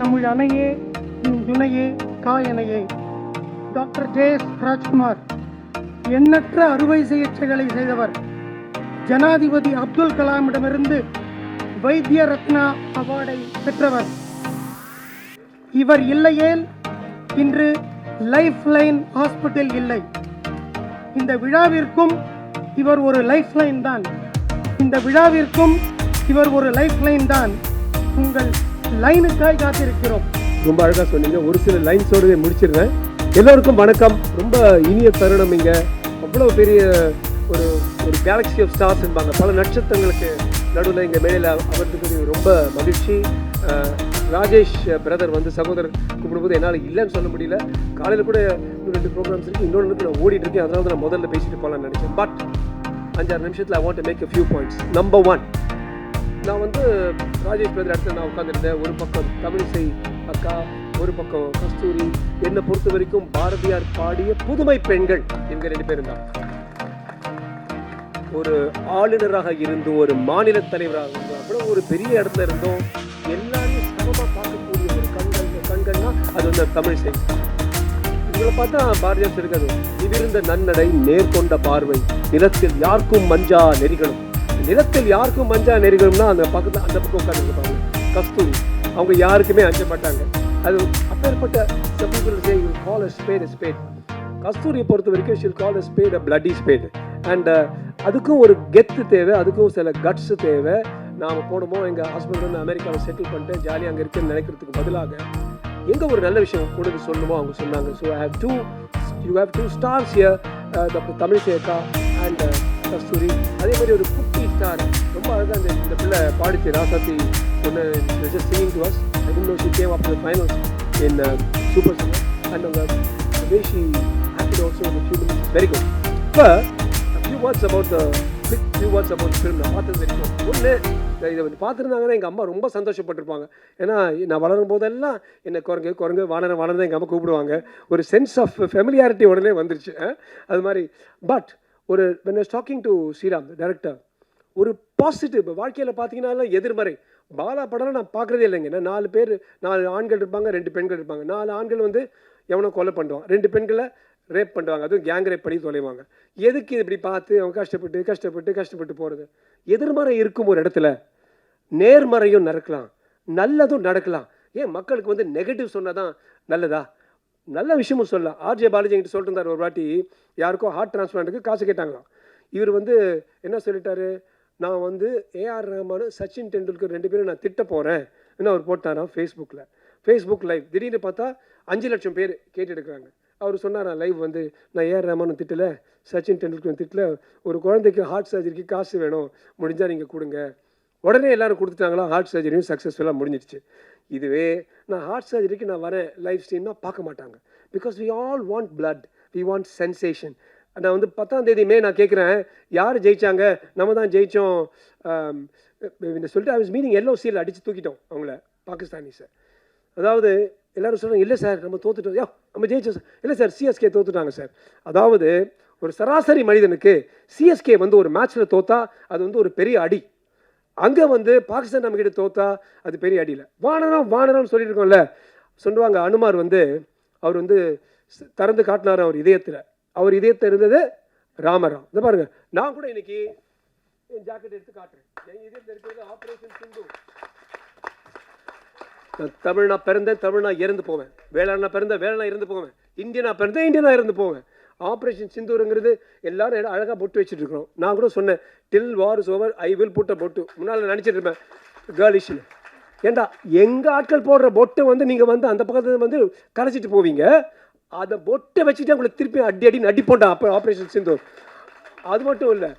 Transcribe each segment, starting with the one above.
தமிழ் அணையே துணையே காயனையே. Doctor J S. Rajkumar எண்ணற்ற அறுவை சிகிச்சைகளை செய்தவர். ஜனாதிபதி அப்துல் கலாமிடமிருந்து வைத்திய ரத்னா அவார்டை பெற்றவர். இவர் இல்லையேல் இன்று லைஃப் லைன் ஹாஸ்பிட்டல் இல்லை. இந்த விழாவிற்கும் இவர் ஒரு லைஃப் லைன் தான். இந்த விழாவிற்கும் இவர் ஒரு லைஃப் லைன் தான். உங்கள் லைனுக்காய் காத்திருக்கிறோம். ரொம்ப அழகாக சொன்னீங்க. ஒரு சில லைன்ஸோடு முடிச்சிருந்தேன். எல்லோருக்கும் வணக்கம். ரொம்ப இனிய தருணம். இங்கே அவ்வளோ பெரிய ஒரு ஒரு கேலக்ஸி ஆஃப் ஸ்டார்ஸ் இருப்பாங்க. பல நட்சத்திரங்களுக்கு நடுவில் இங்கே மேலே அமர்ந்துக்கு ரொம்ப மகிழ்ச்சி. ராஜேஷ் பிரதர் வந்து சகோதரர் கூப்பிடும்போது என்னால் இல்லைன்னு சொல்ல முடியல. காலையில் கூட இன்னும் 2 ப்ரோக்ராம்ஸ் இருக்குது. இன்னொன்று நான் ஓடிட்டு இருக்கேன். அதனால தான் நான் முதல்ல பேசிட்டு போகலான்னு நினச்சேன். பட் 5-6 நிமிஷத்தில் I want to make a few points. Number 1, நான் வந்து ராஜேஷ் பிரதர் இடத்துல நான் உட்காந்துருந்தேன். ஒரு பக்கம் தமிழிசை அக்கா, ஒரு பக்கம் கஸ்தூரி. என்னை பொறுத்த வரைக்கும் பாரதியார் பாடிய புதுமை பெண்கள் இவங்க 2 பேரும் தான். ஒரு ஆளுநராக இருந்தும் ஒரு மாநில தலைவராக இருந்தோம், அவ்வளோ ஒரு பெரிய இடத்துல இருந்தோம். எல்லாரையும் சமமாக பார்க்கக்கூடிய ஒரு கண்கள்னா அது வந்து தமிழிசை. இவங்களை பார்த்தா பாரதியார் இருக்காது. இவிருந்த நன்னடை நேர்கொண்ட பார்வை நிலத்தில் யாருக்கும் மஞ்சா நெறிகளும். நிலத்தில் யாருக்கும் மஞ்சா நெறிகளும்னா அந்த பக்கத்தில் அந்த பக்கம் உட்காந்துருப்பாங்க கஸ்தூரி. அவங்க யாருக்குமே அஞ்ச மாட்டாங்க. அது அப்பேற்பட்ட கால் a spade a spade. கஸ்தூரியை பொறுத்த வரைக்கும் she'll call a spade a bloody spade. And அதுக்கும் ஒரு கெத்து தேவை, அதுக்கும் சில கட்ஸ் தேவை. நாம் போனோமோ எங்கள் ஹஸ்பண்ட் வந்து அமெரிக்காவை செட்டில் பண்ணிட்டு ஜாலியாக அங்கே இருக்குன்னு நினைக்கிறதுக்கு பதிலாக எங்கே ஒரு நல்ல விஷயம் கொடுத்து சொல்லணுமோ அவங்க சொன்னாங்க. So you have two stars here, Tamilisai அக்கா அண்ட் கஸ்தூரி. அதே மாதிரி ஒரு குட்டி ஸ்டார் ரொம்ப அழகாக இந்த பிள்ளை பாடிச்சு ராசாத்தி ஒன்று just singing to us. I didn't know she came up to the finals in Super Singer and the way she acted also in a few minutes very good. But few words about the film. நான் பார்த்தது வரைக்கும் ஒன்று இதை பார்த்துருந்தாங்கன்னா எங்கள் அம்மா ரொம்ப சந்தோஷப்பட்டிருப்பாங்க. ஏன்னா நான் வளரும் போதெல்லாம் என்னை குரங்கு வானரம் எங்கள் அம்மா கூப்பிடுவாங்க. ஒரு சென்ஸ் ஆஃப் ஃபெமிலியாரிட்டி உடனே வந்துருச்சு. அது மாதிரி பட் ஒரு when I was talking to Sriram director, ஒரு பாசிட்டிவ் வாழ்க்கையில் பார்த்தீங்கன்னா எதிர்மறை பாலா படம் நான் பார்க்குறதே இல்லைங்க. ஏன்னா 4 ஆண்கள் இருப்பாங்க, 2 பெண்கள் இருப்பாங்க. 4 ஆண்கள் வந்து எவனோ கொலை பண்ணுவான், 2 பெண்களை ரேப் பண்ணுவாங்க, அதுவும் கேங் ரேப் பண்ணி தொலைவாங்க. எதுக்கு இப்படி பார்த்து அவங்க கஷ்டப்பட்டு போகிறது? எதிர்மறை இருக்கும் ஒரு இடத்துல நேர்மறையும் நடக்கலாம், நல்லதும் நடக்கலாம். ஏன் மக்களுக்கு வந்து நெகட்டிவ் சொன்னால் தான் நல்லதா? நல்ல விஷயமும் சொல்லலாம். ஆர்ஜே பாலாஜி என்கிட்ட சொல்லிட்டு இருந்தார். ஒரு வாட்டி யாருக்கோ ஹார்ட் டிரான்ஸ்பிளான்ட்டுக்கு காசு கேட்டாங்களாம். இவர் வந்து என்ன சொல்லிட்டாரு, நான் வந்து ஏஆர் ரஹ்மான் சச்சின் டெண்டுல்கர் 2 பேரும் நான் திட்ட போகிறேன் என்ன அவர் போட்டாராம் ஃபேஸ்புக் லைவ். திடீர்னு பார்த்தா 5 லட்சம் பேர் கேட்டு எடுக்கிறாங்க. அவர் சொன்னாராம் லைவ் வந்து, நான் ஏஆர் ரஹ்மான் திட்டலை, சச்சின் டெண்டுல்கர் திட்டலை, ஒரு குழந்தைக்கு ஹார்ட் சர்ஜரிக்கு காசு வேணும், முடிஞ்சால் நீங்கள் கொடுங்க. உடனே எல்லோரும் கொடுத்துட்டாங்களா, ஹார்ட் சர்ஜரியும் சக்ஸஸ்ஃபுல்லாக முடிஞ்சிடுச்சு. இதுவே நான் ஹார்ட் சர்ஜரிக்கு நான் வரேன் லைவ் ஸ்ட்ரீம்னா பார்க்க மாட்டாங்க. Because we all want blood, we want sensation. நான் வந்து 10ஆம் தேதி மே நான் கேட்குறேன் யார் ஜெயிச்சாங்க, நம்ம தான் ஜெயித்தோம் சொல்லிட்டு ஐ வாஸ் மீனிங் LOCயில் அடித்து தூக்கிட்டோம் அவங்கள பாகிஸ்தானிஸை. அதாவது எல்லோரும் சொல்கிறாங்க இல்லை சார் நம்ம தோத்துட்டோம், நம்ம ஜெயிச்சோம் சார். இல்லை சார் CSK தோத்துட்டாங்க சார். அதாவது ஒரு சராசரி மனிதனுக்கு CSK வந்து ஒரு மேட்ச்சில் தோத்தா அது வந்து ஒரு பெரிய அடி. அங்கே வந்து பாகிஸ்தான் நம்மக்கிட்ட தோத்தா அது பெரிய அடி இல்லை. வானரம்னு சொல்லிட்டு இருக்கோம்ல. சொல்லுவாங்க அனுமார் வந்து அவர் வந்து திறந்து காட்டினார் அவர் இதயத்தில் இருந்தது ராமராம். இதை பாருங்கள், நான் கூட இன்னைக்கு என் ஜாக்கெட் எடுத்து காட்டுறேன். என் இதயத்தில் இருக்கிறது ஆப்ரேஷன் சிந்து. தமிழ்னா பிறந்தேன், தமிழ்னா இறந்து போவேன். வேளாண்ணா பிறந்த வேளாண்ணா இறந்து போவேன். இந்தியனா பிறந்தேன், இந்தியனா இறந்து போவேன். ஆப்ரேஷன் சிந்தூருங்கிறது எல்லாரும் அழகாக பொட்டு வச்சுட்டு இருக்கிறோம். நான் கூட சொன்னேன் till war is over I will put a பொட்டு. முன்னால் நினச்சிட்டு இருப்பேன் கேர்லிஷ்னு. ஏண்டா எங்கள் ஆட்கள் போடுற பொட்டை வந்து நீங்கள் வந்து அந்த பக்கத்தில் வந்து கரைச்சிட்டு போவீங்க. அதை பொட்டை வச்சுட்டு உங்களுக்கு திருப்பி அடின்னு அடிப்போண்டா அப்போ ஆப்ரேஷன் சிந்தூர். அது மட்டும் இல்லை,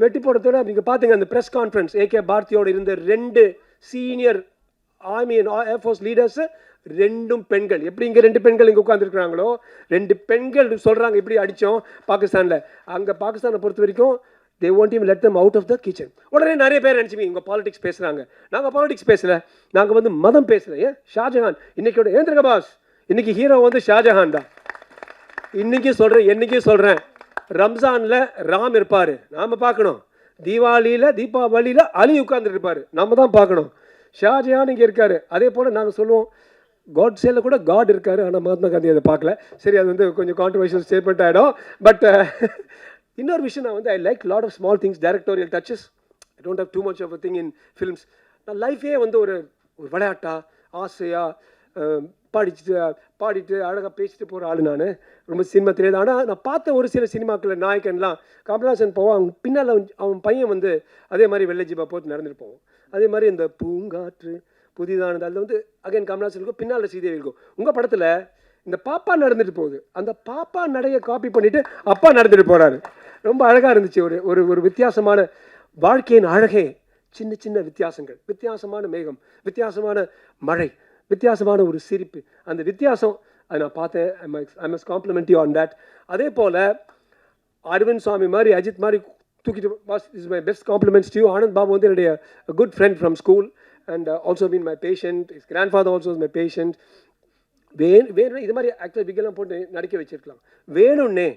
வெட்டி போடுறதோட நீங்கள் பார்த்தீங்க அந்த ப்ரெஸ் கான்ஃபரன்ஸ் AK பாரதியோடு இருந்த 2 சீனியர் ஆர்மி ஏர்ஃபோர்ஸ் லீடர்ஸ் 2 பெண்கள். எப்படி இங்கே 2 பெண்கள் இங்கே உட்காந்துருக்குறாங்களோ 2 பெண்கள் சொல்கிறாங்க இப்படி அடித்தோம் பாகிஸ்தானில். அங்கே பாகிஸ்தானை பொறுத்த வரைக்கும் they won't even let them out of the kitchen. உடனே நிறைய பேர் நினச்சிங்க இவங்க பாலிடிக்ஸ் பேசுகிறாங்க. நாங்கள் பாலிடிக்ஸ் பேசலை, நாங்கள் வந்து மதம் பேசலை. ஏன் ஷாஜஹான் இன்னைக்கோட ஏந்திரக பாஸ், இன்னைக்கு ஹீரோ வந்து ஷாஜஹான் தான். இன்றைக்கும் சொல்கிறேன் ரம்ஜானில் ராம் இருப்பார், நாம் பார்க்கணும். தீபாவளியில் அலி உட்கார்ந்துட்டு இருப்பார், நம்ம தான் பார்க்கணும். ஷாஜஹான் இங்கே இருக்காரு. அதே போல் நாங்கள் சொல்லுவோம் காட் சேல கூட காட் இருக்காரு, ஆனால் மகாத்மா காந்தி அதை பார்க்கல. சரி, அது வந்து கொஞ்சம் கான்ட்ரவர்ஷியல் ஸ்டேட்மெண்ட் ஆகிடும். பட் இன்னொரு விஷயம், நான் வந்து I like lot of small things, directorial touches. I don't have too much of a thing in films. நான் லைஃபே வந்து ஒரு விளையாட்டா ஆசையாக பாடிட்டு அழகாக பேசிட்டு போகிற ஆள். நான் ரொம்ப சினிமா தெரியாது. ஆனால் நான் பார்த்த ஒரு சில சினிமாக்களில் நாயக்கன்லாம் கமல்ஹாசன் போவான், அவங்க பின்னால் அவன் பையன் வந்து அதே மாதிரி வெள்ளை ஜிப்பா போட்டு நடந்துட்டு போவோம். அதே மாதிரி இந்த பூங்காற்று புதிதானது அதில் வந்து அகைன் கமல்ஹாசன் இருக்கும், பின்னால் ஸ்ரீதேவி இருக்கும். உங்கள் படத்தில் இந்த பாப்பா நடந்துட்டு போகுது, அந்த பாப்பா நடைய காப்பி பண்ணிவிட்டு அப்பா நடந்துட்டு போகிறாரு. ரொம்ப அழகாக இருந்துச்சு. ஒரு ஒரு ஒரு வித்தியாசமான வாழ்க்கையின் அழகே சின்ன சின்ன வித்தியாசங்கள், வித்தியாசமான மேகம், வித்தியாசமான மழை, வித்தியாசமான ஒரு சிரிப்பு. அந்த வித்தியாசம் அதை நான் பார்த்தேன். I must compliment you on that. அதே போல் அரவிந்த் சுவாமி மாதிரி, அஜித் மாதிரி தூக்கிட்டு boss is my best compliments to you. Anand Babu வந்து என்னுடைய good friend from school and also been my patient. Is grandfather also is my patient. வேணும் இது மாதிரி ஆக்டர் விக்கெல்லாம் போட்டு நடிக்க வச்சிருக்கலாம். வேணும்னே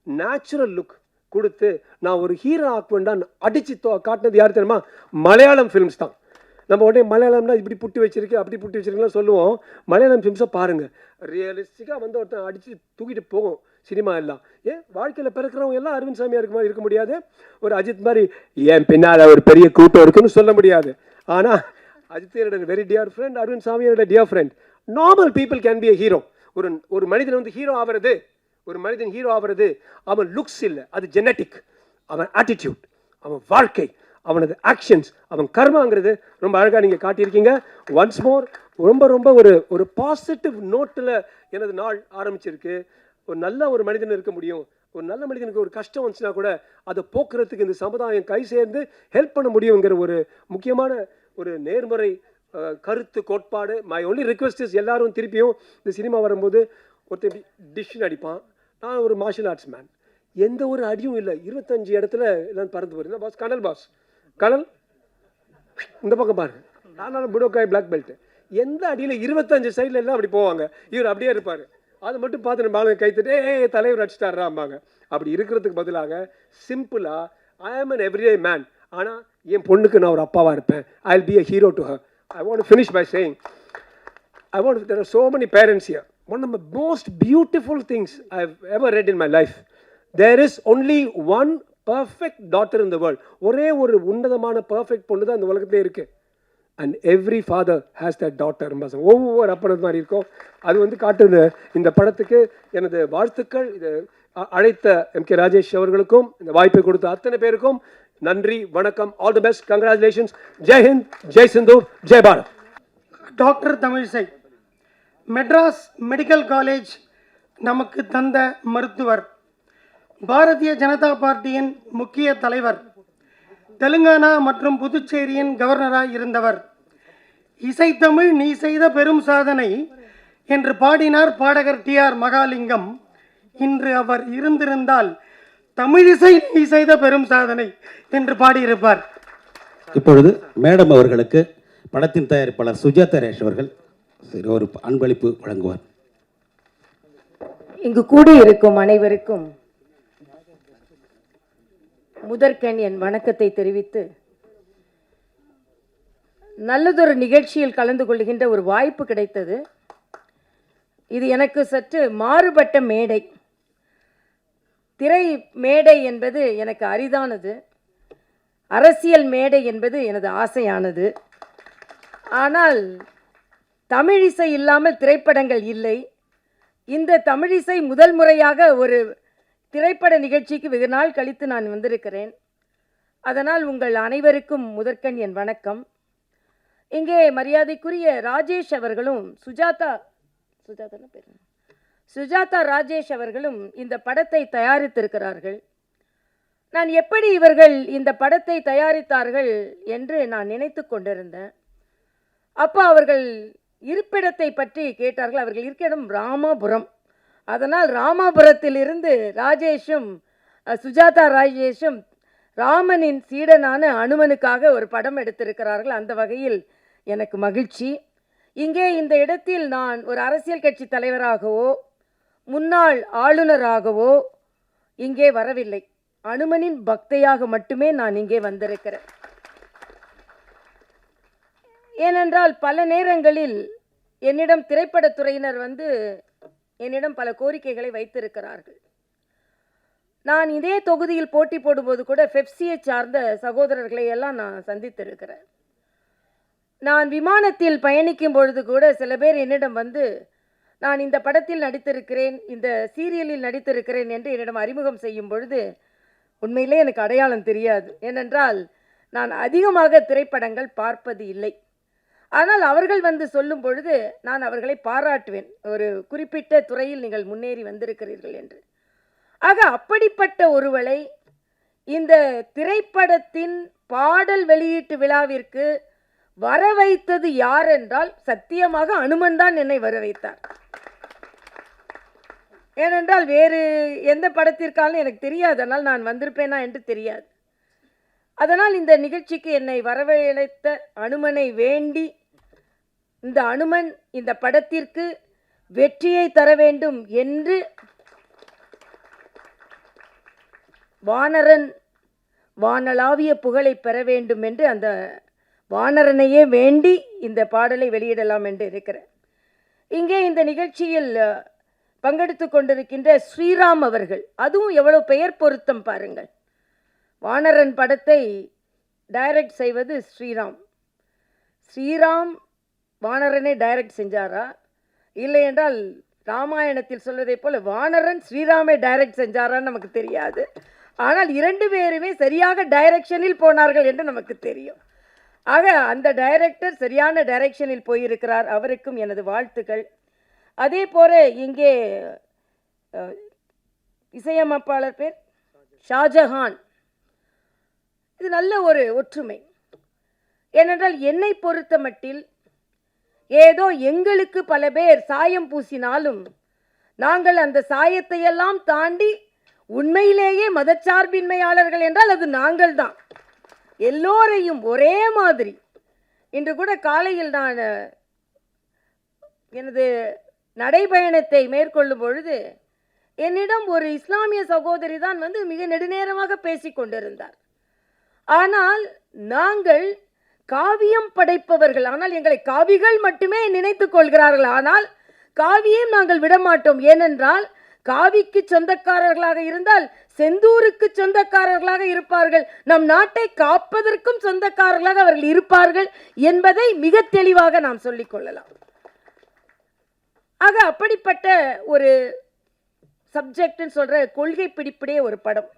நேச்சுரல் லுக் கொடுத்து நான் ஒரு ஹீரோ ஆக்குவேன்டான்னு அடித்து காட்டினது யார் தெரியுமா? மலையாளம் ஃபிலிம்ஸ் தான். நம்ம உடனே மலையாளம்னா இப்படி புட்டி வச்சிருக்கு அப்படி புட்டி வச்சிருக்கலாம் சொல்லுவோம். மலையாளம் ஃபிலிம்ஸை பாருங்கள், ரியலிஸ்டிக்காக வந்து ஒருத்தன் அடித்து தூக்கிட்டு போகும் சினிமா எல்லாம். ஏன் வாழ்க்கையில் பிறக்கிறவங்க எல்லாம் அரவிந்த் சாமியாக இருக்க முடியாது. ஒரு அஜித் மாதிரி ஏன் பின்னால் ஒரு பெரிய கூட்டம் இருக்குன்னு சொல்ல முடியாது. ஆனால் அஜித் என்னோட வெரி டியர் ஃப்ரெண்ட், அரவிந்த் சாமி என்னோட dear friend. Normal people can be a hero. ஒரு மனிதன் வந்து ஹீரோ ஆகிறது, ஒரு மனிதன் ஹீரோ ஆகிறது அவன் லுக்ஸ் இல்லை, அது ஜெனட்டிக். அவன் ஆட்டிடியூட், அவன் வாழ்க்கை, அவனது ஆக்ஷன்ஸ், அவன் கர்மாங்கிறது ரொம்ப அழகாக நீங்கள் காட்டியிருக்கீங்க. ஒன்ஸ் மோர் ரொம்ப ரொம்ப ஒரு பாசிட்டிவ் நோட்டில் எனது நாள் ஆரம்பிச்சிருக்கு. ஒரு நல்ல ஒரு மனிதன் இருக்க முடியும். ஒரு நல்ல மனிதனுக்கு ஒரு கஷ்டம் வந்துச்சுன்னா கூட அதை போக்குறதுக்கு இந்த சமுதாயம் கை சேர்ந்து ஹெல்ப் பண்ண முடியுங்கிற ஒரு முக்கியமான ஒரு நேர்மறை கருத்து கோட்பாடு. மை ஒன்லி ரிக்வெஸ்ட் இஸ் எல்லாரும் திருப்பியும் இந்த சினிமா வரும்போது ஒருத்தர் டிஷ்ஷன் அடிப்பான். நான் ஒரு மார்ஷியல் ஆர்ட்ஸ் மேன், எந்த ஒரு அடியும் இல்லை, 25 இடத்துல எல்லாம் பறந்து போகிறேன். பாஸ் கனல் இந்த பக்கம் பாருங்க, நான் புடோக்காய் பிளாக் பெல்ட். எந்த அடியில் 25 சைடில் எல்லாம் அப்படி போவாங்க, இவர் அப்படியே இருப்பார். அதை மட்டும் பார்த்து நம்ம ஆளுங்க கைத்துட்டு தலைவர் அடிச்சிட்டாராம்பாங்க. அப்படி இருக்கிறதுக்கு பதிலாக சிம்பிளாக ஐ ஆம் an everyday man, ஆனால் என் பொண்ணுக்கு நான் ஒரு அப்பாவாக இருப்பேன். I will be a hero to her. I want to finish by saying, there are so many parents here. One of the most beautiful things I've ever read in my life. There is only one perfect daughter in the world. ஒரே ஒரு உன்னதமான perfect பொண்ணு தான் இந்த உலகத்திலே இருக்குது. And every father has that daughter. ஒவ்வொரு அப்பனது மாதிரி இருக்கும். அது வந்து காட்டுது இந்த படத்துக்கு. எனது வாழ்த்துக்கள். இது அழைத்த MK ராஜேஷ் அவர்களுக்கும் இந்த வாய்ப்பை கொடுத்த அத்தனை பேருக்கும் நன்றி, வணக்கம். All the best, congratulations. Jai Hind, Jai Sindoor, Jai Bharat. Doctor Tamilisai Madras medical college நமக்கு தந்த மருத்துவர், பாரதிய ஜனதா பார்ட்டியின் முக்கிய தலைவர், தெலுங்கானா மற்றும் புதுச்சேரியின் கவர்னராக இருந்தவர். இசைத்தமிழ் நீ செய்த பெரும் சாதனை என்று பாடினார் பாடகர் TR மகாலிங்கம். இன்று அவர் இருந்திருந்தால் தமிழிசை நீ செய்த பெரும் சாதனை என்று பாடியிருப்பார். இப்பொழுது மேடம் அவர்களுக்கு படத்தின் தயாரிப்பாளர் சுஜாதா ரேஷ் அவர்கள் ஒரு அன்பளிப்பு வழங்குவார். இங்கு கூடியிருக்கும் அனைவருக்கும் முதற்கண் என் வணக்கத்தை தெரிவித்து, நல்லதொரு நிகழ்ச்சியில் கலந்து கொள்கின்ற ஒரு வாய்ப்பு கிடைத்தது. இது எனக்கு சற்று மாறுபட்ட மேடை. திரை மேடை என்பது எனக்கு அரிதானது, அரசியல் மேடை என்பது எனது ஆசையானது. ஆனால் தமிழிசை இல்லாமல் திரைப்படங்கள் இல்லை. இந்த தமிழிசை முதல் முறையாக ஒரு திரைப்பட நிகழ்ச்சிக்கு வெகு நாள் கழித்து நான் வந்திருக்கிறேன். அதனால் உங்கள் அனைவருக்கும் முதற்கண் என் வணக்கம். இங்கே மரியாதைக்குரிய ராஜேஷ் அவர்களும் சுஜாதா ராஜேஷ் அவர்களும் இந்த படத்தை தயாரித்திருக்கிறார்கள். நான் எப்படி இவர்கள் இந்த படத்தை தயாரித்தார்கள் என்று நான் நினைத்து கொண்டிருந்தேன். அப்போ அவர்கள் இருப்பிடத்தை பற்றி கேட்டார்கள். அவர்கள் இருக்க இடம் ராமாபுரம். அதனால் ராமாபுரத்திலிருந்து ராஜேஷும் சுஜாதா ராஜேஷும் ராமனின் சீடனான அனுமனுக்காக ஒரு படம் எடுத்திருக்கிறார்கள். அந்த வகையில் எனக்கு மகிழ்ச்சி. இங்கே இந்த இடத்தில் நான் ஒரு அரசியல் கட்சி தலைவராகவோ முன்னாள் ஆளுநராகவோ இங்கே வரவில்லை. அனுமனின் பக்தையாக மட்டுமே நான் இங்கே வந்திருக்கிறேன். ஏனென்றால் பல நேரங்களில் என்னிடம் திரைப்படத்துறையினர் வந்து என்னிடம் பல கோரிக்கைகளை வைத்திருக்கிறார்கள். நான் இதே தொகுதியில் போட்டி போடும்போது கூட பெப்சியை சார்ந்த சகோதரர்களை எல்லாம் நான் சந்தித்திருக்கிறேன். நான் விமானத்தில் பயணிக்கும் பொழுது கூட சில பேர் என்னிடம் வந்து நான் இந்த படத்தில் நடித்திருக்கிறேன், இந்த சீரியலில் நடித்திருக்கிறேன் என்று என்னிடம் அறிமுகம் செய்யும் பொழுது உண்மையிலே எனக்கு அடையாளம் தெரியாது. ஏனென்றால் நான் அதிகமாக திரைப்படங்கள் பார்ப்பது இல்லை. ஆனால் அவர்கள் வந்து சொல்லும் பொழுது நான் அவர்களை பாராட்டுவேன், ஒரு குறிப்பிட்ட துறையில் நீங்கள் முன்னேறி வந்திருக்கிறீர்கள் என்று. ஆக அப்படிப்பட்ட ஒருவளை இந்த திரைப்படத்தின் பாடல் வெளியீட்டு விழாவிற்கு வர வைத்தது யார் என்றால் சத்தியமாக அனுமன் தான் என்னை வர வைத்தார். ஏனென்றால் வேறு எந்த படத்திற்காலும் எனக்கு தெரியாது, அதனால் நான் வந்திருப்பேனா என்று தெரியாது. அதனால் இந்த நிகழ்ச்சிக்கு என்னை வரவழைத்த அனுமனை வேண்டி இந்த அனுமன் இந்த படத்திற்கு வெற்றியை தர வேண்டும் என்று வானரன் வானளாவிய புகழை பெற வேண்டும் என்று அந்த வானரனையே வேண்டி இந்த பாடலை வெளியிடலாம் என்று இருக்கிறேன். இங்கே இந்த நிகழ்ச்சியில் பங்கெடுத்து கொண்டிருக்கின்ற ஸ்ரீராம் அவர்கள், அதுவும் எவ்வளவு பெயர் பொருத்தம் பாருங்கள். வானரன் படத்தை டைரக்ட் செய்வது ஸ்ரீராம். ஸ்ரீராம் வானரனை டைரக்ட் செஞ்சாரா, இல்லை என்றால் ராமாயணத்தில் சொல்வதை போல வானரன் ஸ்ரீராமை டைரக்ட் செஞ்சாரான்னு நமக்கு தெரியாது. ஆனால் இரண்டு பேருமே சரியாக டைரக்ஷனில் போனார்கள் என்று நமக்கு தெரியும். ஆக அந்த டைரக்டர் சரியான டைரக்ஷனில் போயிருக்கிறார், அவருக்கும் எனது வாழ்த்துக்கள். அதே போல இங்கே இசையமைப்பாளர் பேர் ஷாஜஹான். இது நல்ல ஒரு ஒற்றுமை. ஏனென்றால் என்னை பொறுத்த மட்டில் ஏதோ எங்களுக்கு பல பேர் சாயம் பூசினாலும் நாங்கள் அந்த சாயத்தை எல்லாம் தாண்டி உண்மையிலேயே மதச்சார்பின்மையாளர்கள் என்றால் அது நாங்கள் தான். எல்லோரையும் ஒரே மாதிரி. இன்று கூட காலையில் நான் எனது நடைபயணத்தை மேற்கொள்ளும் பொழுது என்னிடம் ஒரு இஸ்லாமிய சகோதரி தான் வந்து மிக நெடுநேரமாக பேசி கொண்டிருந்தார். ஆனால் நாங்கள் காவியம் படைப்பவர்கள், ஆனால் எங்களை காவிகள் மட்டுமே நினைத்துக் கொள்கிறார்கள். ஆனால் காவியம் நாங்கள் விடமாட்டோம். ஏனென்றால் காவிக்கு சொந்தக்காரர்களாக இருந்தால் செந்தூருக்கு சொந்தக்காரர்களாக இருப்பார்கள், நம் நாட்டை காப்பதற்கும் சொந்தக்காரர்களாக அவர்கள் இருப்பார்கள் என்பதை மிக தெளிவாக நாம் சொல்லிக் கொள்ளலாம். ஆக அப்படிப்பட்ட ஒரு சப்ஜெக்ட்னு சொல்ற கொள்கை பிடிப்புடைய ஒரு படம்.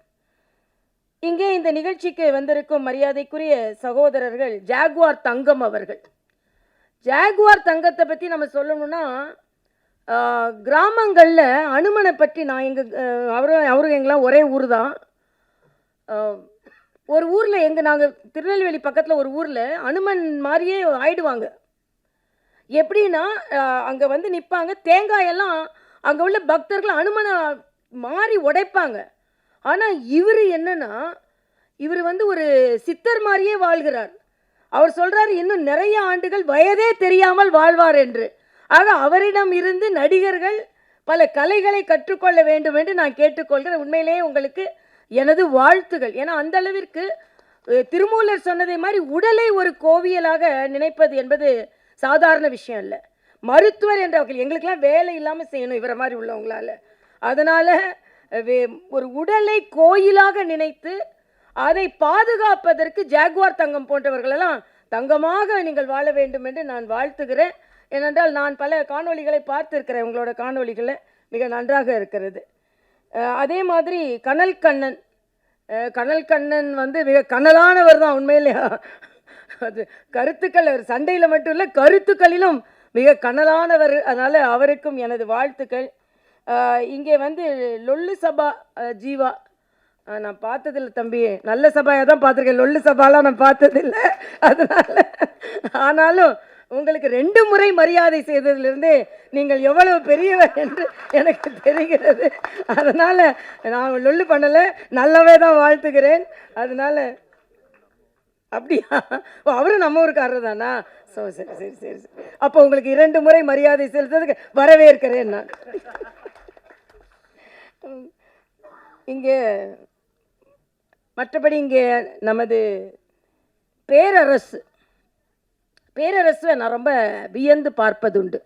இங்கே இந்த நிகழ்ச்சிக்கு வந்திருக்கும் மரியாதைக்குரிய சகோதரர்கள் ஜாகுவார் தங்கம் அவர்கள். ஜாகுவார் தங்கத்தை பற்றி நம்ம சொல்லணும்னா கிராமங்களில் அனுமனை பற்றி நான் அவரும் எங்கெல்லாம் ஒரே ஊர் தான். ஒரு ஊரில் நாங்கள் திருநெல்வேலி பக்கத்தில் ஒரு ஊரில் அனுமன் மாதிரியே ஆயிடுவாங்க. எப்படின்னா அங்கே வந்து நிற்பாங்க, தேங்காயெல்லாம் அங்கே உள்ள பக்தர்கள் அனுமனை மாறி உடைப்பாங்க. ஆனால் இவர் என்னன்னா இவர் வந்து ஒரு சித்தர் மாதிரியே வாழ்கிறார். அவர் சொல்கிறார் இன்னும் நிறைய ஆண்டுகள் வயதே தெரியாமல் வாழ்வார் என்று. ஆக அவரிடம் இருந்து நடிகர்கள் பல கலைகளை கற்றுக்கொள்ள வேண்டும் என்று நான் கேட்டுக்கொள்கிறேன். உண்மையிலேயே உங்களுக்கு எனது வாழ்த்துகள். ஏன்னா அந்த அளவிற்கு திருமூலர் சொன்னதை மாதிரி உடலை ஒரு கோவியலாக நினைப்பது என்பது சாதாரண விஷயம் இல்லை. மருத்துவர் என்றவர்கள் எங்களுக்கெல்லாம் வேலை இல்லாமல் செய்யணும் இவரை மாதிரி உள்ளவங்களால. அதனால் ஒரு உடலை கோயிலாக நினைத்து அதை பாதுகாப்பதற்கு ஜாகுவார் தங்கம் போன்றவர்களெல்லாம் தங்கமாக நீங்கள் வாழ வேண்டும் என்று நான் வாழ்த்துகிறேன். ஏனென்றால் நான் பல காணொளிகளை பார்த்துருக்கிறேன், உங்களோட காணொளிகளை மிக நன்றாக இருக்கிறது. அதே மாதிரி கனல் கண்ணன் வந்து மிக கனலானவர் தான் உண்மையிலேயே. அது கருத்துக்கள் அவர் சண்டையில் மட்டும் இல்லை, கருத்துக்களிலும் மிக கனலானவர். அதனால் அவருக்கும் எனது வாழ்த்துக்கள். இங்கே வந்து லொல்லு சபா ஜீவா நான் பார்த்ததில்லை தம்பி, நல்ல சபாயாக தான் பார்த்துருக்கேன், லொல்லு சபாலாம் நான் பார்த்ததில்லை. அதனால் ஆனாலும் உங்களுக்கு 2 முறை மரியாதை செய்ததிலிருந்து நீங்கள் எவ்வளவு பெரியவர் என்று எனக்கு தெரிகிறது. அதனால் நான் லொல்லு பண்ணலை, நல்லாவே தான் வாழ்த்துக்கிறேன். அதனால் அப்படியா, அவரும் நம்ம ஊருக்காரர் தானா? சரி சரி சரி சரி சரி அப்போ உங்களுக்கு 2 முறை மரியாதை செலுத்துறதுக்கு வரவேற்கிறேன் நான். இங்கே மற்றபடி இங்கே நமது பேரரசை நான் ரொம்ப வியந்து பார்ப்பதுண்டு.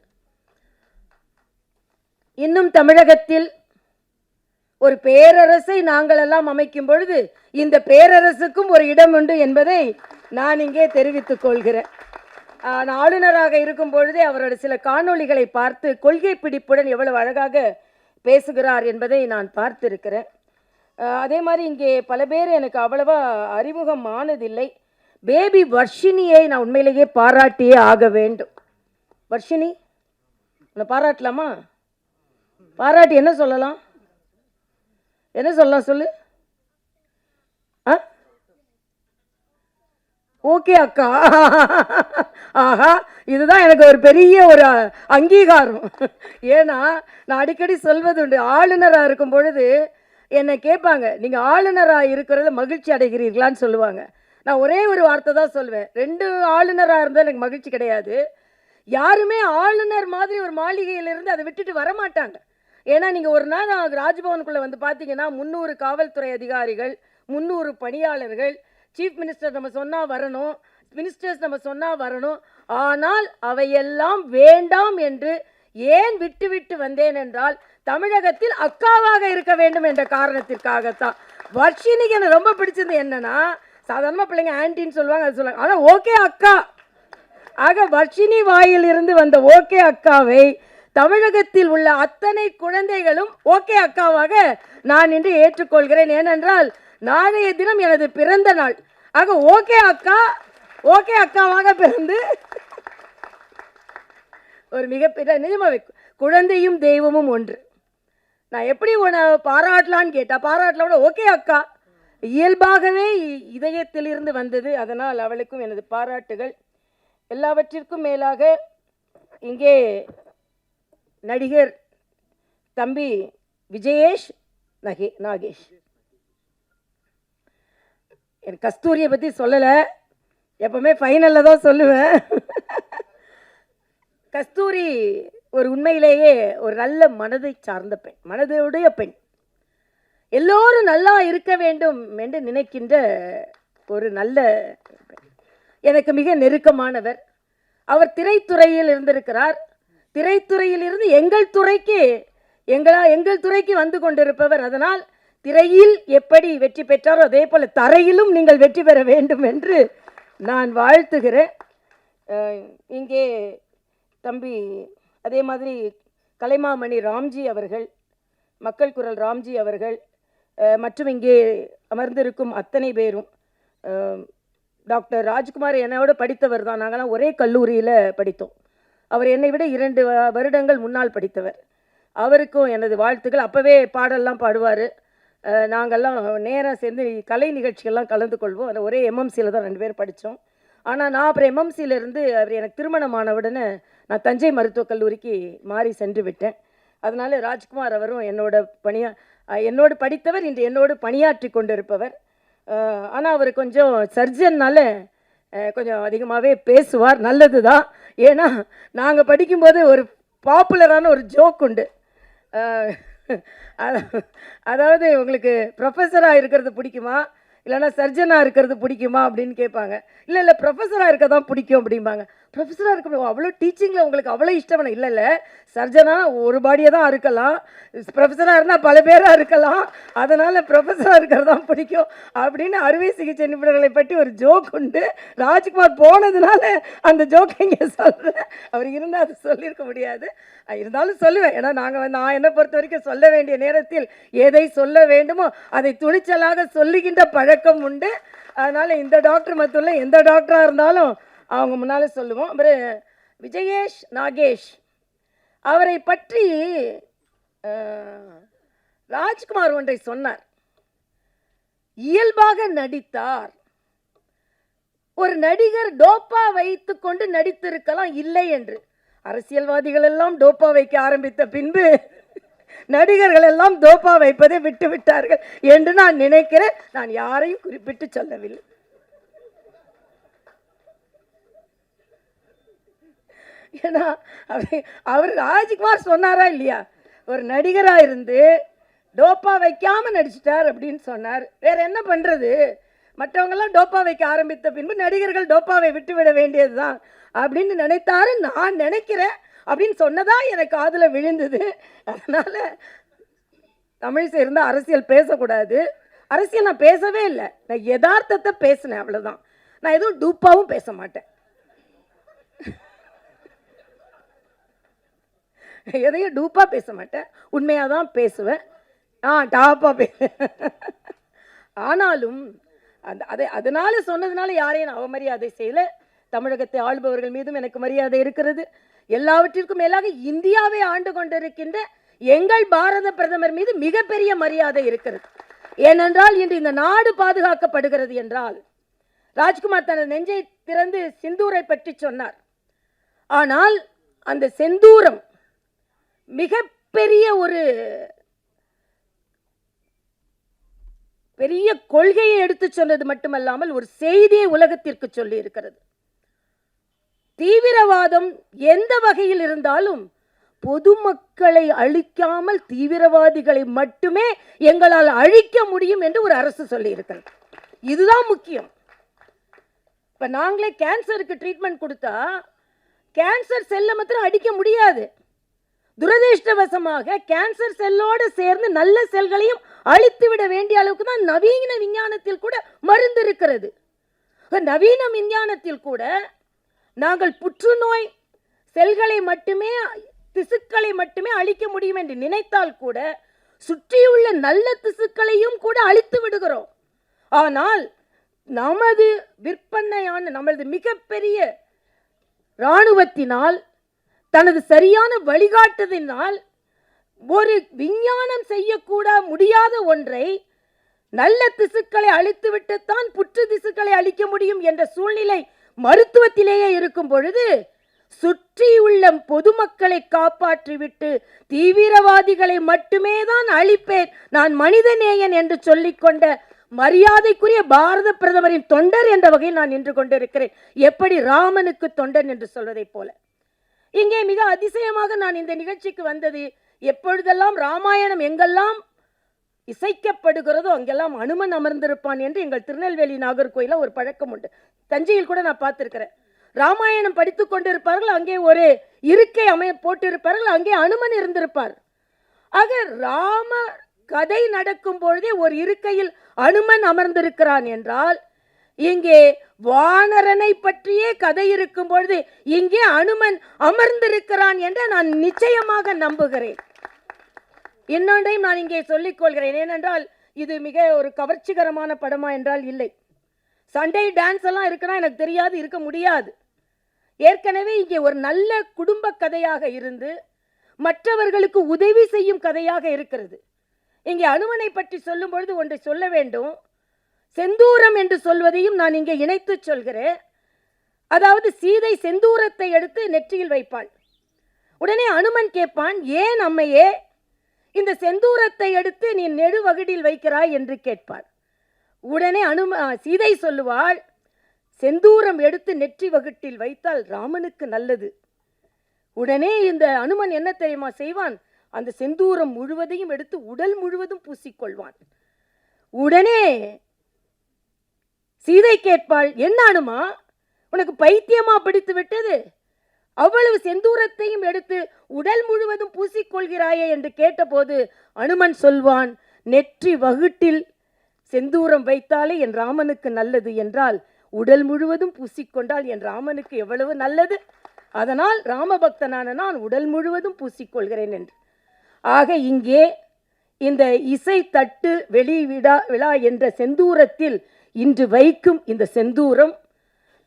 இன்னும் தமிழகத்தில் ஒரு பேரரசை நாங்கள் எல்லாம் அமைக்கும் பொழுது இந்த பேரரசுக்கும் ஒரு இடம் உண்டு என்பதை நான் இங்கே தெரிவித்துக் கொள்கிறேன். நான் ஆளுநராக இருக்கும் பொழுதே அவரோட சில காணொளிகளை பார்த்து கொள்கை பிடிப்புடன் எவ்வளவு அழகாக பேசுகிறார் என்பதை நான் பார்த்திருக்கிறேன். அதே மாதிரி இங்கே பல பேர் எனக்கு அவ்வளவா அறிமுகம் ஆனதில்லை. பேபி வர்ஷினியை நான் உண்மையிலேயே பாராட்டியே ஆக வேண்டும். வர்ஷினி, உன்னை பாராட்டலாமா? பாராட்டி என்ன சொல்லலாம்? என்ன சொல்லலாம் சொல்லு. ஓகே அக்கா. ஆஹா, இதுதான் எனக்கு ஒரு பெரிய ஒரு அங்கீகாரம். ஏன்னா நான் அடிக்கடி சொல்வது உண்டு, ஆளுநராக இருக்கும் பொழுது என்னை கேட்பாங்க, நீங்கள் ஆளுநராக இருக்கிறத மகிழ்ச்சி அடைகிறீர்களான்னு சொல்லுவாங்க. நான் ஒரே ஒரு வார்த்தை தான் சொல்வேன், 2 ஆளுநராக இருந்தால் எனக்கு மகிழ்ச்சி கிடையாது. யாருமே ஆளுநர் மாதிரி ஒரு மாளிகையிலிருந்து அதை விட்டுட்டு வரமாட்டாங்க. ஏன்னா நீங்கள் ஒரு நாள் ராஜ்பவனுக்குள்ளே வந்து பார்த்தீங்கன்னா 300 காவல்துறை அதிகாரிகள், 300 பணியாளர்கள், சீஃப் மினிஸ்டர் நம்ம சொன்னால் வரணும், மினிஸ்டர்ஸ் நம்ம சொன்னால் வரணும். ஆனால் அவையெல்லாம் வேண்டாம் என்று ஏன் விட்டு விட்டு வந்தேன் என்றால் தமிழகத்தில் அக்காவாக இருக்க வேண்டும் என்ற காரணத்திற்காகத்தான். வர்ஷினிக்கு எனக்கு ரொம்ப பிடிச்சது என்னன்னா, சாதாரணமாக பிள்ளைங்க ஆன்டின்னு சொல்லுவாங்க, அது சொல்லுவாங்க, ஆனால் ஓகே அக்கா. ஆக வர்ஷினி வாயில் இருந்து வந்த ஓகே அக்காவை தமிழகத்தில் உள்ள அத்தனை குழந்தைகளும் ஓகே அக்காவாக நான் இன்று ஏற்றுக்கொள்கிறேன். ஏனென்றால் நாளைய தினம் எனது பிறந்த நாள். ஆக ஓகே அக்கா, ஓகே அக்காவாக பிறந்து ஒரு மிகப்பெரிய நிஜமாவே குழந்தையும் தெய்வமும் ஒன்று. நான் எப்படி உன்னை பாராட்டலான்னு கேட்டால் பாராட்டலோட ஓகே அக்கா இயல்பாகவே இதயத்திலிருந்து வந்தது. அதனால் அவளுக்கும் எனது பாராட்டுகள். எல்லாவற்றிற்கும் மேலாக இங்கே நடிகர் தம்பி விஜயேஷ் நாகேஷ், எனக்கு கஸ்தூரியை பற்றி சொல்லலை, எப்பவுமே ஃபைனலில் தான் சொல்லுவேன். கஸ்தூரி ஒரு உண்மையிலேயே ஒரு நல்ல மனதை சார்ந்த பெண், மனதுடைய பெண். எல்லோரும் நல்லா இருக்க வேண்டும் என்று நினைக்கின்ற ஒரு நல்ல பெண். எனக்கு மிக நெருக்கமானவர். அவர் திரைத்துறையில் இருந்திருக்கிறார். திரைத்துறையில் இருந்து எங்கள் துறைக்கு வந்து கொண்டிருப்பவர். அதனால் திரையில் எப்படி வெற்றி பெற்றாரோ அதே போல தரையிலும் நீங்கள் வெற்றி பெற வேண்டும் என்று நான் வாழ்த்துகிறேன். இங்கே தம்பி அதே மாதிரி கலைமாமணி ராம்ஜி அவர்கள், மக்கள் குரல் ராம்ஜி அவர்கள் மற்றும் இங்கே அமர்ந்திருக்கும் அத்தனை பேரும், டாக்டர் ராஜ்குமார் என்னோட படித்தவர் தான். நாங்களாம் ஒரே கல்லூரியில் படித்தோம். அவர் என்னை விட 2 வருடங்கள் முன்னால் படித்தவர். அவருக்கும் எனது வாழ்த்துக்கள். அப்போவே பாடல்லாம் பாடுவார். நாங்கள்லாம் நேராக சேர்ந்து கலை நிகழ்ச்சிகள்லாம் கலந்து கொள்வோம். அதில் ஒரே எம்எம்சியில் தான் 2 பேர் படித்தோம். ஆனால் நான் அப்புறம் எம்எம்சியிலேருந்து அவர் எனக்கு திருமணமானவுடனே நான் தஞ்சை மருத்துவக் கல்லூரிக்கு மாறி சென்று விட்டேன். அதனால் ராஜ்குமார் அவரும் என்னோடு படித்தவர், இன்று என்னோடு பணியாற்றி கொண்டிருப்பவர். ஆனால் அவர் கொஞ்சம் சர்ஜன்னால் கொஞ்சம் அதிகமாகவே பேசுவார். நல்லது தான். ஏன்னா நாங்கள் படிக்கும்போது ஒரு பாப்புலரான ஒரு ஜோக் உண்டு. அதாவது உங்களுக்கு ப்ரொஃபஸராக இருக்கிறது பிடிக்குமா இல்லைனா சர்ஜனாக இருக்கிறது பிடிக்குமா அப்படின்னு கேட்பாங்க. இல்லை ப்ரொஃபஸராக இருக்க தான் பிடிக்கும் அப்படிம்பாங்க. ப்ரொஃபஸராக இருக்க அவ்வளோ டீச்சிங்கில் உங்களுக்கு அவ்வளோ இஷ்டம் இல்லை சர்ஜனாக ஒரு பாடியை தான் இருக்கலாம், ப்ரொஃபஸராக இருந்தால் பல பேராக இருக்கலாம், அதனால் ப்ரொஃபஸராக இருக்கிறது தான் பிடிக்கும் அப்படின்னு அறுவை சிகிச்சை நிபுணர்களை பற்றி ஒரு ஜோக் உண்டு. ராஜ்குமார் போனதுனால அந்த ஜோக் இங்கே சொல்கிறேன். அவர் இருந்தால் அது சொல்லியிருக்க முடியாது, இருந்தாலும் சொல்லுவேன். ஏன்னா நான் என்னை பொறுத்த வரைக்கும் சொல்ல வேண்டிய நேரத்தில் எதை சொல்ல வேண்டுமோ அதை துணிச்சலாக சொல்லுகின்ற பழக்கம் உண்டு. அதனால் இந்த டாக்டர் மட்டும் இல்லை, எந்த டாக்டராக இருந்தாலும் அவங்க முன்னால் சொல்லுவோம். அப்புறம் விஜயேஷ் நாகேஷ் அவரை பற்றி ராஜ்குமார் ஒன்றை சொன்னார். இயல்பாக நடித்தார். ஒரு நடிகர் டோப்பா வைத்து கொண்டு நடித்திருக்கலாம் இல்லை என்று. அரசியல்வாதிகள் எல்லாம் டோப்பா வைக்க ஆரம்பித்த பின்பு நடிகர்கள் எல்லாம் டோப்பா வைப்பதை விட்டு விட்டார்கள் என்று நான் நினைக்கிறேன். நான் யாரையும் குறிப்பிட்டு சொல்லவில்லை. ஏன்னா அவர் ராஜ்குமார் சொன்னாரா இல்லையா, ஒரு நடிகராக இருந்து டோப்பா வைக்காமல் நடிச்சிட்டார் அப்படின்னு சொன்னார். வேற என்ன பண்ணுறது, மற்றவங்கெல்லாம் டோப்பா வைக்க ஆரம்பித்த பின்பு நடிகர்கள் டோப்பாவை விட்டுவிட வேண்டியதுதான் அப்படின்னு நினைத்தாரு. நான் நினைக்கிறேன் அப்படின்னு சொன்னதா எனக்கு காதுல விழுந்தது. அதனால தமிழிசை இருந்தால் அரசியல் பேசக்கூடாது. அரசியல் நான் பேசவே இல்லை, நான் யதார்த்தத்தை பேசினேன், அவ்வளோதான். நான் எதுவும் டூப்பாவும் பேச மாட்டேன், எதையும் டூப்பா பேச மாட்டேன், உண்மையாக தான் பேசுவேன். டாப்பா ஆனாலும் அதனால சொன்னதுனால யாரையும் நான் அவமரியாதை செய்யலை. தமிழகத்தை ஆளுபவர்கள் மீதும் எனக்கு மரியாதை இருக்கிறது. எல்லாவற்றிற்கும் மேலாக இந்தியாவை ஆண்டு கொண்டிருக்கின்ற எங்கள் பாரத பிரதமர் மீது மிகப்பெரிய மரியாதை இருக்கிறது. ஏனென்றால் இன்று இந்த நாடு பாதுகாக்கப்படுகிறது என்றால், ராஜ்குமார் தனது நெஞ்சை திறந்து சிந்தூரை பற்றி சொன்னார். ஆனால் அந்த செந்தூரம் மிகப்பெரிய ஒரு பெரிய கொள்கையை எடுத்து சொன்னது மட்டுமல்லாமல் ஒரு செய்தியை உலகத்திற்கு சொல்லி இருக்கிறது. தீவிரவாதம் எந்த வகையில் இருந்தாலும் பொதுமக்களை அழிக்காமல் தீவிரவாதிகளை மட்டுமே எங்களால் அழிக்க முடியும் என்று ஒரு அரசு சொல்லி இருக்கிறது. இதுதான் முக்கியம். இப்ப நாங்களே கேன்சருக்கு ட்ரீட்மெண்ட் கொடுத்தா கேன்சர் செல்லை மாத்திரம் அடிக்க முடியாது. துரதிருஷ்டவசமாக கேன்சர் செல்லோடு சேர்ந்து நல்ல செல்களையும் அழித்து விட வேண்டிய அளவுக்கு தான் நவீன விஞ்ஞானத்தில் கூட மருந்து இருக்கிறது. நவீன விஞ்ஞானத்தில் கூட நாங்கள் புற்றுநோய் செல்களை மட்டுமே, திசுக்களை மட்டுமே அழிக்க முடியும் என்று நினைத்தால் கூட சுற்றியுள்ள நல்ல திசுக்களையும் கூட அழித்து விடுகிறோம். ஆனால் நமது விற்பனையான நமது மிகப்பெரிய இராணுவத்தினால், தனது சரியான வழிகாட்டுதலினால் ஒரு விஞ்ஞானம் செய்யக்கூட முடியாத ஒன்றை நல்ல திசுக்களை அழித்துவிட்டுத்தான் புற்று திசுக்களை அழிக்க முடியும் என்ற சூழ்நிலை மருத்துவத்திலேயே இருக்கும் பொழுது, சுற்றியுள்ள பொதுமக்களை காப்பாற்றிவிட்டு தீவிரவாதிகளை மட்டுமே தான் அழிப்பேன், நான் மனிதநேயன் என்று சொல்லிக்கொண்ட மரியாதைக்குரிய பாரத பிரதமரின் தொண்டர் என்ற வகையில் நான் நின்று கொண்டிருக்கிறேன். எப்படி ராமனுக்கு தொண்டன் என்று சொல்வதை போல. இங்கே மிக அதிசயமாக நான் இந்த நிகழ்ச்சிக்கு வந்தது, எப்பொழுதெல்லாம் ராமாயணம் எங்கெல்லாம் இசைக்கப்படுகிறதோ அங்கெல்லாம் அனுமன் அமர்ந்திருப்பான் என்று எங்கள் திருநெல்வேலி நாகர்கோயிலில் ஒரு பழக்கம் உண்டு. தஞ்சையில் கூட நான் பார்த்திருக்கிறேன். ராமாயணம் படித்து கொண்டிருப்பார்கள், அங்கே ஒரு இருக்கை போட்டிருப்பார்கள், அங்கே அனுமன் இருந்திருப்பார். ஆக ராம கதை நடக்கும் பொழுதே ஒரு இருக்கையில் அனுமன் அமர்ந்திருக்கிறான் என்றால், இங்கே வானரனை பற்றியே கதை இருக்கும் பொழுது இங்கே அனுமன் அமர்ந்திருக்கிறான் என்று நான் நிச்சயமாக நம்புகிறேன். இன்னொன்றையும் நான் இங்கே சொல்லிக் கொள்கிறேன். ஏனென்றால் இது மிக ஒரு கவர்ச்சிகரமான படமா என்றால் இல்லை. சண்டே டான்ஸ் எல்லாம் இருக்குன்னா எனக்கு தெரியாது, இருக்க முடியாது. ஏற்கனவே இங்கே ஒரு நல்ல குடும்ப கதையாக இருந்து மற்றவர்களுக்கு உதவி செய்யும் கதையாக இருக்கிறது. இங்கே அனுமனை பற்றி சொல்லும் பொழுது ஒன்றை சொல்ல வேண்டும். செந்தூரம் என்று சொல்வதையும் நான் இங்கே இணைத்து சொல்கிறேன். அதாவது சீதை செந்தூரத்தை எடுத்து நெற்றியில் வைப்பாள். உடனே அனுமன் கேட்பான், ஏன் அம்மையே இந்த செந்தூரத்தை எடுத்து நீ நெடுவகுடில் வைக்கிறாய் என்று கேட்பாள். உடனே சீதை சொல்லுவாள், செந்தூரம் எடுத்து நெற்றி வகுட்டில் வைத்தால் ராமனுக்கு நல்லது. உடனே இந்த அனுமன் என்ன தெரியுமா செய்வான், அந்த செந்தூரம் முழுவதையும் எடுத்து உடல் முழுவதும் பூசிக்கொள்வான். உடனே சீதை கேட்பாள், என்ன அனுமா உனக்கு பைத்தியமா பிடித்து விட்டது, அவ்வளவு செந்தூரத்தையும் எடுத்து உடல் முழுவதும் பூசிக்கொள்கிறாயே என்று கேட்டபோது அனுமன் சொல்வான், நெற்றி வகுட்டில் செந்தூரம் வைத்தாலே என் ராமனுக்கு நல்லது என்றால் உடல் முழுவதும் பூசிக்கொண்டால் என் ராமனுக்கு எவ்வளவு நல்லது, அதனால் ராமபக்தனான நான் உடல் முழுவதும் பூசிக்கொள்கிறேன் என்று. ஆக இங்கே இந்த இசை தட்டு விழா என்ற செந்தூரத்தில் இன்று வைக்கும் இந்த செந்தூரம்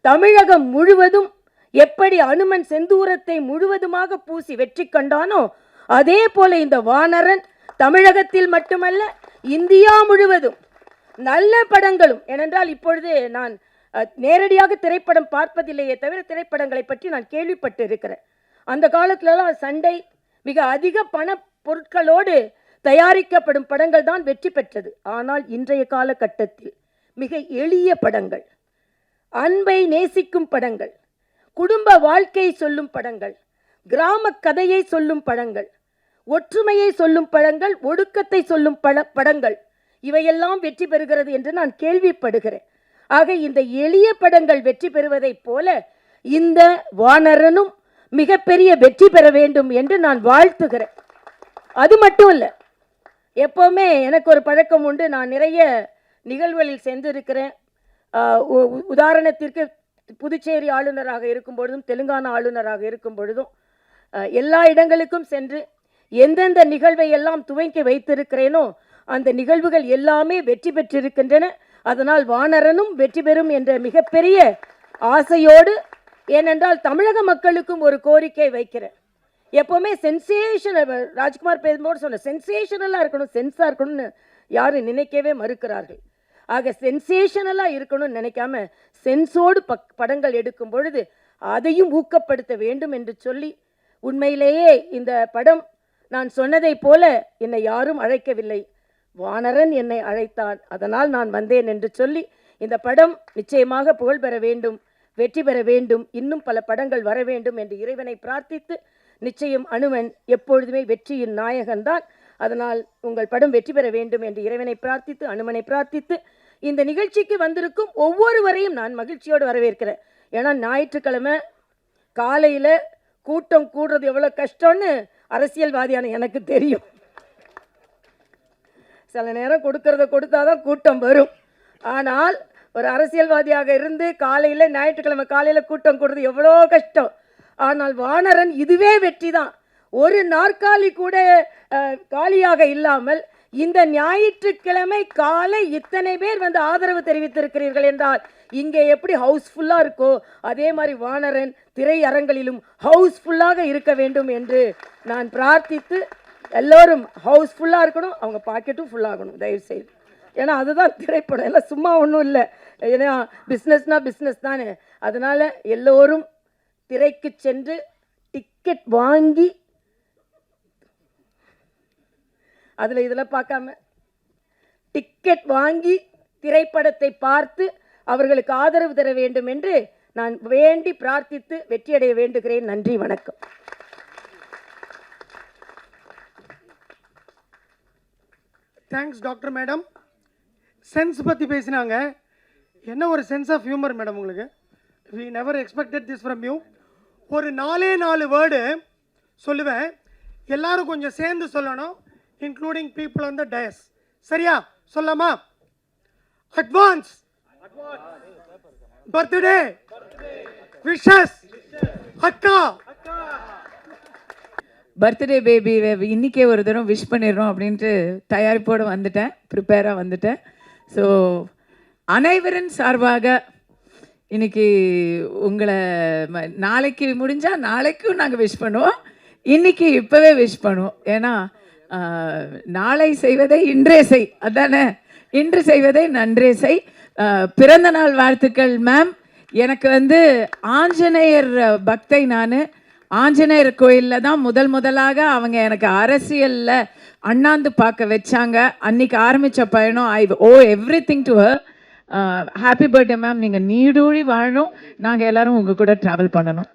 தமிழகம் முழுவதும் எப்படி அனுமன் செந்தூரத்தை முழுவதுமாக பூசி வெற்றி கண்டானோ அதே போல இந்த வானரன் தமிழகத்தில் மட்டுமல்ல இந்தியா முழுவதும் நல்ல படங்களும், ஏனென்றால் இப்பொழுது நான் நேரடியாக திரைப்படம் பார்ப்பதில்லையே தவிர திரைப்படங்களை பற்றி நான் கேள்விப்பட்டு இருக்கிறேன். அந்த காலத்துலலாம் சண்டை மிக அதிக பண பொருட்களோடு தயாரிக்கப்படும் படங்கள் தான் வெற்றி பெற்றது. ஆனால் இன்றைய காலகட்டத்தில் மிக எளிய படங்கள், அன்பை நேசிக்கும் படங்கள், குடும்ப வாழ்க்கையை சொல்லும் படங்கள், கிராம கதையை சொல்லும் படங்கள், ஒற்றுமையை சொல்லும் படங்கள், ஒடுக்கத்தை சொல்லும் படங்கள், இவையெல்லாம் வெற்றி பெறுகிறது என்று நான் கேள்விப்படுகிறேன். ஆக இந்த எளிய படங்கள் வெற்றி பெறுவதைப் போல இந்த வானரனும் மிகப்பெரிய வெற்றி பெற வேண்டும் என்று நான் வாழ்த்துகிறேன். அது மட்டும் இல்லை, எப்போவுமே எனக்கு ஒரு பழக்கம் உண்டு. நான் நிறைய நிகழ்வுகளில் சென்றிருக்கிறேன். உதாரணத்திற்கு புதுச்சேரி ஆளுநராக இருக்கும் பொழுதும் தெலுங்கானா ஆளுநராக இருக்கும் பொழுதும் எல்லா இடங்களுக்கும் சென்று எந்தெந்த நிகழ்வை எல்லாம் துவங்கி வைத்திருக்கிறேனோ அந்த நிகழ்வுகள் எல்லாமே வெற்றி பெற்றிருக்கின்றன. அதனால் வானரனும் வெற்றி பெறும் என்ற மிகப்பெரிய ஆசையோடு, ஏனென்றால் தமிழக மக்களுக்கும் ஒரு கோரிக்கை வைக்கிறேன். எப்போவுமே சென்சேஷனல், ராஜ்குமார் பேசும்போது சொன்ன சென்சேஷனலாக இருக்கணும், சென்ஸாக இருக்கணும்னு யாரும் நினைக்கவே மறுக்கிறார்கள். ஆக சென்சேஷனலாக இருக்கணும்னு நினைக்காம சென்ஸோடு படங்கள் எடுக்கும் பொழுது அதையும் ஊக்கப்படுத்த வேண்டும் என்று சொல்லி, உண்மையிலேயே இந்த படம் நான் சொன்னதைப் போல என்னை யாரும் அழைக்கவில்லை, வானரன் என்னை அழைத்தான், அதனால் நான் வந்தேன் என்று சொல்லி இந்த படம் நிச்சயமாக புகழ் பெற வேண்டும், வெற்றி பெற வேண்டும், இன்னும் பல படங்கள் வர வேண்டும் என்று இறைவனை பிரார்த்தித்து, நிச்சயம் அனுமன் எப்பொழுதுமே வெற்றியின் நாயகன்தான். அதனால் உங்கள் படம் வெற்றி பெற வேண்டும் என்று இறைவனை பிரார்த்தித்து, அனுமனை பிரார்த்தித்து, இந்த நிகழ்ச்சிக்கு வந்திருக்கும் ஒவ்வொருவரையும் நான் மகிழ்ச்சியோடு வரவேற்கிறேன். ஏன்னா ஞாயிற்றுக்கிழமை காலையில் கூட்டம் கூடுறது எவ்வளோ கஷ்டம்னு அரசியல்வாதியான எனக்கு தெரியும். சில நேரம் கொடுத்தாதான் கூட்டம் வரும். ஆனால் ஒரு அரசியல்வாதியாக இருந்து காலையில் ஞாயிற்றுக்கிழமை காலையில் கூட்டம் கூடுறது எவ்வளோ கஷ்டம். ஆனால் வானரன் இதுவே வெற்றி தான். ஒரு நாற்காலி கூட காலியாக இல்லாமல் இந்த ஞாயிற்றுக்கிழமை காலை இத்தனை பேர் வந்து ஆதரவு தெரிவித்திருக்கிறீர்கள் என்றால் இங்கே எப்படி ஹவுஸ்ஃபுல்லாக இருக்கோ அதே மாதிரி வானரன் திரையரங்களிலும் ஹவுஸ்ஃபுல்லாக இருக்க வேண்டும் என்று நான் பிரார்த்தித்து, எல்லோரும் ஹவுஸ்ஃபுல்லாக இருக்கணும், அவங்க பாக்கெட்டும் ஃபுல்லாகணும் தயவுசெய்து. ஏன்னா அதுதான் திரைப்படம், எல்லாம் சும்மா ஒன்றும் இல்லை. ஏன்னா பிஸ்னஸ்னால் பிஸ்னஸ் தானே. அதனால் எல்லோரும் திரைக்கு சென்று டிக்கெட் வாங்கி, அதில் இதில் பார்க்காம டிக்கெட் வாங்கி திரைப்படத்தை பார்த்து அவர்களுக்கு ஆதரவு தர வேண்டும் என்று நான் வேண்டி பிரார்த்தித்து வெற்றியடைய வேண்டுகிறேன். நன்றி, வணக்கம். Thanks doctor madam. சென்ஸ் பற்றி பேசினாங்க. என்ன ஒரு சென்ஸ் ஆஃப் ஹியூமர் மேடம் உங்களுக்கு. We never expected this from you. ஒரு 4 வேர்டு சொல்லுவேன், எல்லாரும் கொஞ்சம் சேர்ந்து சொல்லணும், including people on the dais. சரியா சொல்லாமா? அட்வான்ஸ், பர்த்டே விஷஸ், அக்கா பர்த்டே பேபி இன்றைக்கே ஒரு தரம் விஷ் பண்ணிடுறோம் அப்படின்ட்டு தயாரிப்போடு வந்துட்டேன், ப்ரிப்பேராக வந்துட்டேன். ஸோ அனைவரின் சார்பாக இன்றைக்கி உங்களை நாளைக்கு முடிஞ்சால் நாளைக்கும் நாங்கள் விஷ் பண்ணுவோம், இன்றைக்கி இப்போவே விஷ் பண்ணுவோம். ஏன்னா நாளை செய்வதை இன்றே செய், அதானே, இன்று செய்வதை நன்றே செய். பிறந்த நாள் வாழ்த்துக்கள் மேம். எனக்கு வந்து ஆஞ்சநேயர் பக்தை நான். ஆஞ்சநேயர் கோயிலில் தான் முதலாக அவங்க எனக்கு அரசியலில் அண்ணாந்து பார்க்க வச்சாங்க. அன்றைக்கி ஆரம்பித்த பயணம். I owe everything to her. Happy birthday ma'am. நீங்கள் நீடூழி வாழணும், நாங்கள் எல்லோரும் உங்கள் கூட ட்ராவல் பண்ணணும்.